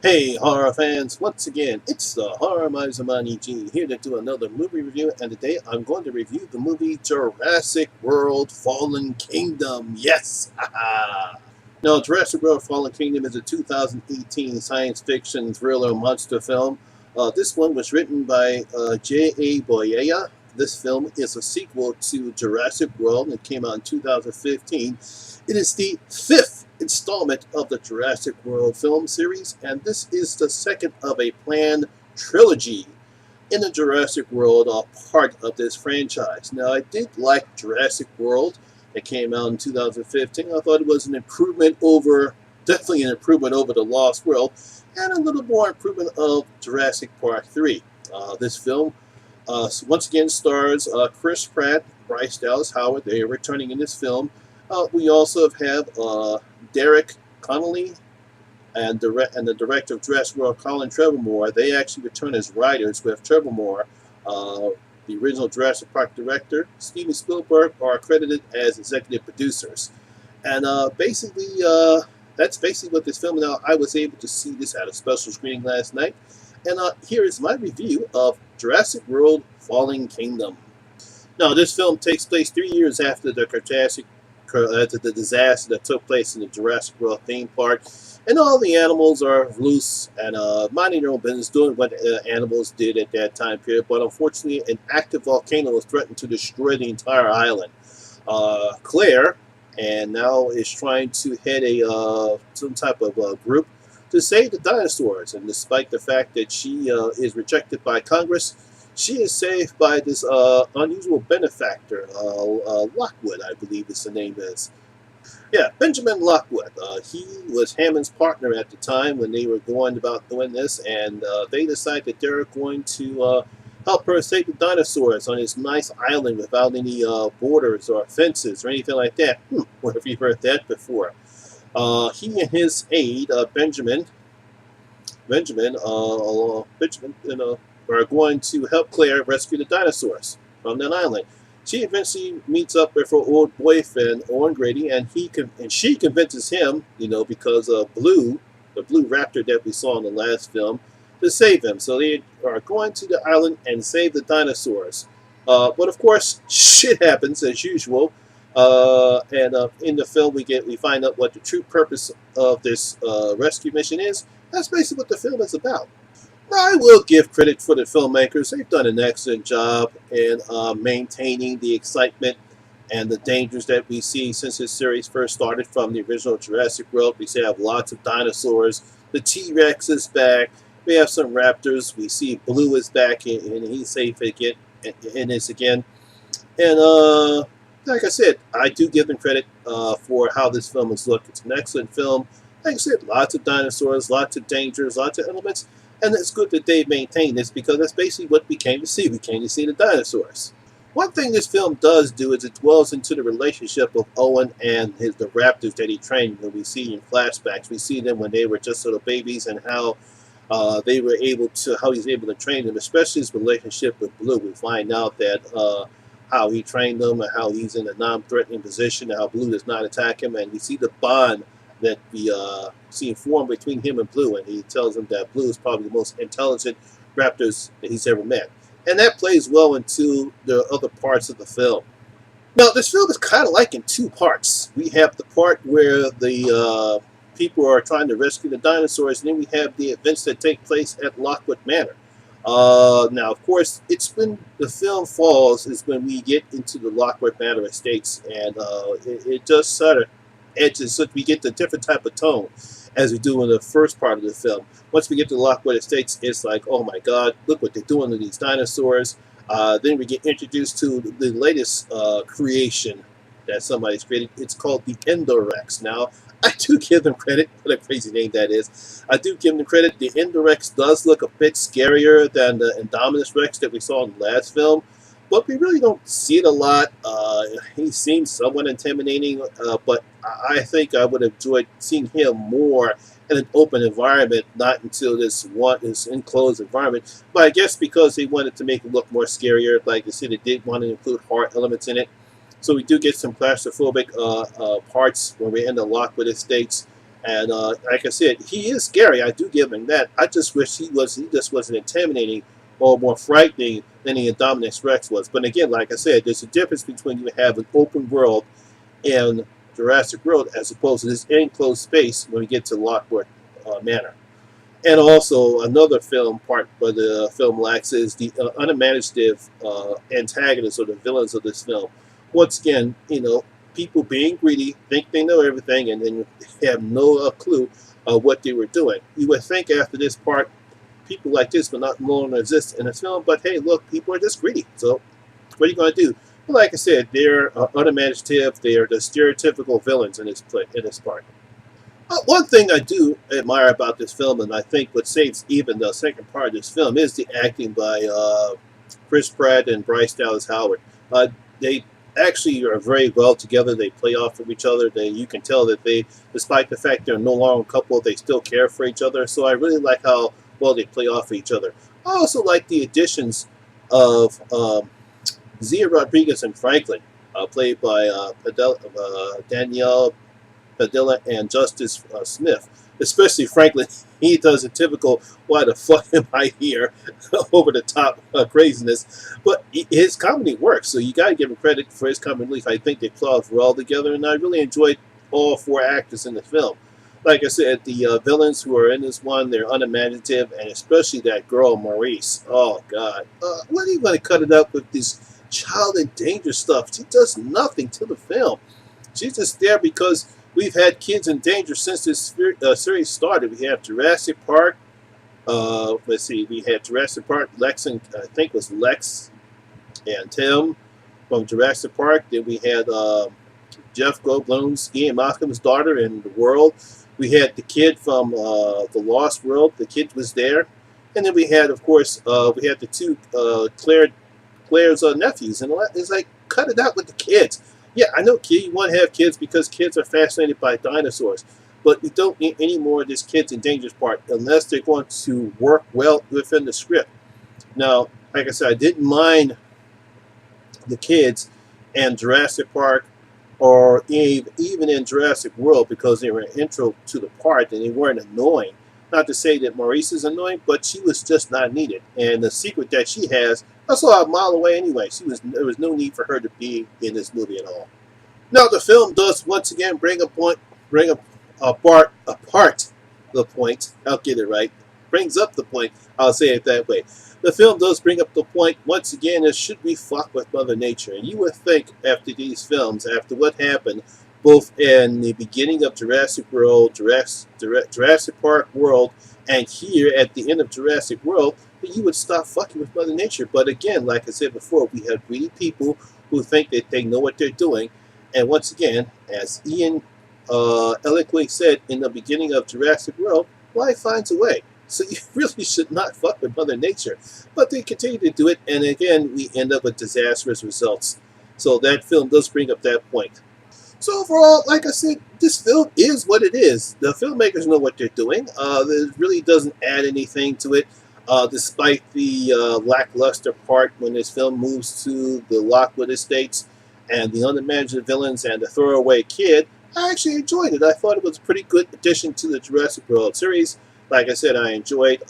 Hey horror fans, once again, it's the Horror Miser Monty G here to do another movie review, and today I'm going to review the movie Jurassic World Fallen Kingdom. Yes! Now, Jurassic World Fallen Kingdom is a 2018 science fiction thriller monster film. This one was written by J.A. Boyea. This film is a sequel to Jurassic World and it came out in 2015. It is the fifth installment of the Jurassic World film series, and this is the second of a planned trilogy in the Jurassic World part of this franchise. Now, I did like Jurassic World. It came out in 2015. I thought it was an improvement over, definitely an improvement over The Lost World, and a little more improvement of Jurassic Park 3. This film once again stars Chris Pratt, Bryce Dallas Howard. They are returning in this film. We also have Derek Connolly and the director of Jurassic World, Colin Trevorrow. They actually return as writers with Trevorrow. The original Jurassic Park director, Steven Spielberg, are credited as executive producers. And that's basically what this film is. Now, I was able to see this at a special screening last night. And here is my review of Jurassic World Fallen Kingdom. Now, this film takes place 3 years after the disaster that took place in the Jurassic World theme park, and all the animals are loose and minding their own business, doing what animals did at that time period. But unfortunately, an active volcano has threatened to destroy the entire island. Claire, and now is trying to head some type of group to save the dinosaurs. And despite the fact that she is rejected by Congress, she is saved by this unusual benefactor, Lockwood, I believe his name is. Yeah, Benjamin Lockwood. He was Hammond's partner at the time when they were going about doing this, and they decided that they're going to help her save the dinosaurs on this nice island without any borders or fences or anything like that. Where have you heard that before? He and his aide, Benjamin, are going to help Claire rescue the dinosaurs from that island. She eventually meets up with her old boyfriend, Owen Grady, and she convinces him, because of Blue, the blue raptor that we saw in the last film, to save him. So they are going to the island and save the dinosaurs. But of course, shit happens as usual. And in the film, we find out what the true purpose of this rescue mission is. That's basically what the film is about. I will give credit for the filmmakers. They've done an excellent job in maintaining the excitement and the dangers that we see since this series first started from the original Jurassic World. We have lots of dinosaurs. The T-Rex is back. We have some raptors. We see Blue is back and he's safe again. In this again. And like I said, I do give them credit for how this film has looked. It's an excellent film. Like I said, lots of dinosaurs, lots of dangers, lots of elements. And it's good that they maintain this because that's basically what we came to see. We came to see the dinosaurs. One thing this film does do is it dwells into the relationship of Owen and the raptors that he trained. When we see in flashbacks, we see them when they were just little babies and how how he's able to train them, especially his relationship with Blue. We find out that how he trained them and how he's in a non-threatening position, and how Blue does not attack him, and we see the bond that we see formed between him and Blue, and he tells him that Blue is probably the most intelligent raptors that he's ever met. And that plays well into the other parts of the film. Now, this film is kind of like in two parts. We have the part where the people are trying to rescue the dinosaurs, and then we have the events that take place at Lockwood Manor. Now, of course, it's when the film falls is when we get into the Lockwood Manor estates, and it just sort of edges, so we get the different type of tone as we do in the first part of the film. Once we get to the Lockwood Estates, it's like, oh my God, look what they're doing to these dinosaurs. Then we get introduced to the latest creation that somebody's created. It's called the Endorex. Now, I do give them credit. What a crazy name that is. I do give them credit. The Endorex does look a bit scarier than the Indominus Rex that we saw in the last film. But we really don't see it a lot. He seems somewhat intimidating, but I think I would have enjoyed seeing him more in an open environment, not until this enclosed environment. But I guess because they wanted to make it look more scarier, like I said, they did want to include horror elements in it. So we do get some claustrophobic parts when we're in the Lockwood Estates. And like I said, he is scary. I do give him that. I just wish he just wasn't intimidating or more frightening than the Indominus Rex was. But again, like I said, there's a difference between you have an open world in Jurassic World as opposed to this enclosed space when we get to Lockwood Manor. And also another film part where the film lacks is the unimaginative antagonists or the villains of this film. Once again, people being greedy, think they know everything, and then have no clue of what they were doing. You would think after this part, people like this would not no longer exist in this film, but hey, look, people are just greedy. So what are you going to do? Well, like I said, they're unimaginative. They are the stereotypical villains in this part. One thing I do admire about this film, and I think what saves even the second part of this film, is the acting by Chris Pratt and Bryce Dallas Howard. They actually are very well together. They play off of each other. You can tell that they, despite the fact they're no longer a couple, they still care for each other. So I really like how well they play off of each other. I also like the additions of Zia Rodriguez and Franklin, played by Danielle Padilla and Justice Smith. Especially Franklin, he does a typical "why the fuck am I here?" over the top craziness, but his comedy works. So you got to give him credit for his comedy relief. I think they play off well together, and I really enjoyed all four actors in the film. Like I said, the villains who are in this one, they're unimaginative, and especially that girl Maurice. Oh God, when are you going to cut it up with this child in danger stuff? She does nothing to the film. She's just there because we've had kids in danger since this series started. We have Jurassic Park. Let's see. We had Jurassic Park. Lex and I think it was Lex and Tim from Jurassic Park. Then we had Jeff Goldblum's Ian Malcolm's daughter in The World. We had the kid from The Lost World. The kid was there. And then we had, of course, we had the two Claire's nephews. And it's like, cut it out with the kids. Yeah, I know you want to have kids because kids are fascinated by dinosaurs, but we don't need any more of this kids in danger part unless they're going to work well within the script. Now, like I said, I didn't mind the kids in Jurassic Park or even in Jurassic World because they were an intro to the part and they weren't annoying. Not to say that Maurice is annoying, but she was just not needed. And the secret that she has, I saw a mile away anyway. There was no need for her to be in this movie at all. Now the film does once again bring apart the point. I'll get it right. Brings up the point. I'll say it that way. The film does bring up the point once again. It should be fuck with Mother Nature, and you would think after these films, after what happened, both in the beginning of Jurassic World, Jurassic Park World, and here at the end of Jurassic World, that you would stop fucking with Mother Nature. But again, like I said before, we have greedy people who think that they know what they're doing. And once again, as Ian eloquently said in the beginning of Jurassic World, life finds a way. So you really should not fuck with Mother Nature. But they continue to do it, and again, we end up with disastrous results. So that film does bring up that point. So overall, like I said, this film is what it is. The filmmakers know what they're doing. It really doesn't add anything to it, despite the lackluster part when this film moves to the Lockwood Estates and the unimaginative villains and the throwaway kid. I actually enjoyed it. I thought it was a pretty good addition to the Jurassic World series. Like I said, I enjoyed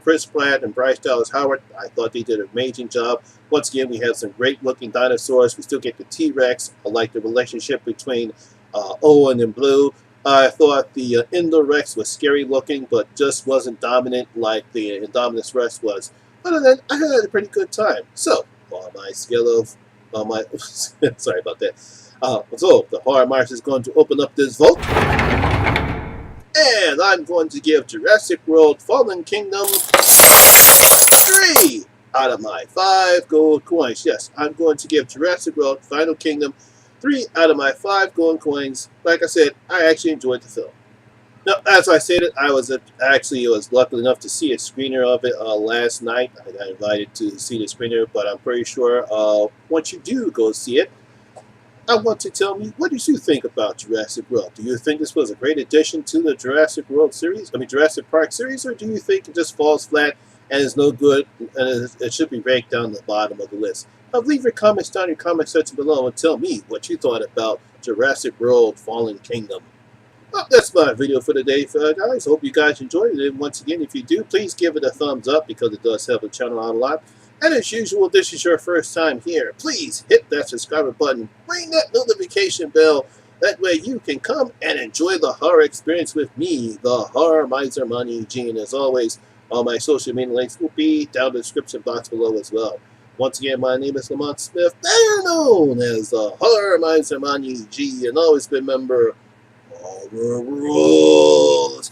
Chris Pratt and Bryce Dallas Howard. I thought they did an amazing job. Once again, we have some great-looking dinosaurs. We still get the T-Rex. I like the relationship between Owen and Blue. I thought the Indorex was scary-looking, but just wasn't dominant like the Indominus Rex was. Other than that, I had a pretty good time. So, on my scale of... sorry about that. So, the Horror Miser is going to open up this vote. And I'm going to give Jurassic World Fallen Kingdom 3 out of my 5 gold coins. Yes, I'm going to give Jurassic World Final Kingdom 3 out of my 5 gold coins. Like I said, I actually enjoyed the film. Now, as I stated, I was lucky enough to see a screener of it last night. I got invited to see the screener, but I'm pretty sure once you do go see it, I want to tell me, what did you think about Jurassic World? Do you think this was a great addition to the Jurassic World series? Jurassic Park series, or do you think it just falls flat and is no good and it should be ranked down the bottom of the list? Leave your comments down in the comment section below and tell me what you thought about Jurassic World Fallen Kingdom. Well, that's my video for today, guys. Hope you guys enjoyed it. And once again, if you do, please give it a thumbs up because it does help the channel out a lot. And as usual, if this is your first time here, please hit that subscribe button, ring that notification bell. That way you can come and enjoy the horror experience with me, the Horror Miser Monty G. And as always, all my social media links will be down in the description box below as well. Once again, my name is Lamont Smith, better known as the Horror Miser Monty G. And always remember, horror rules.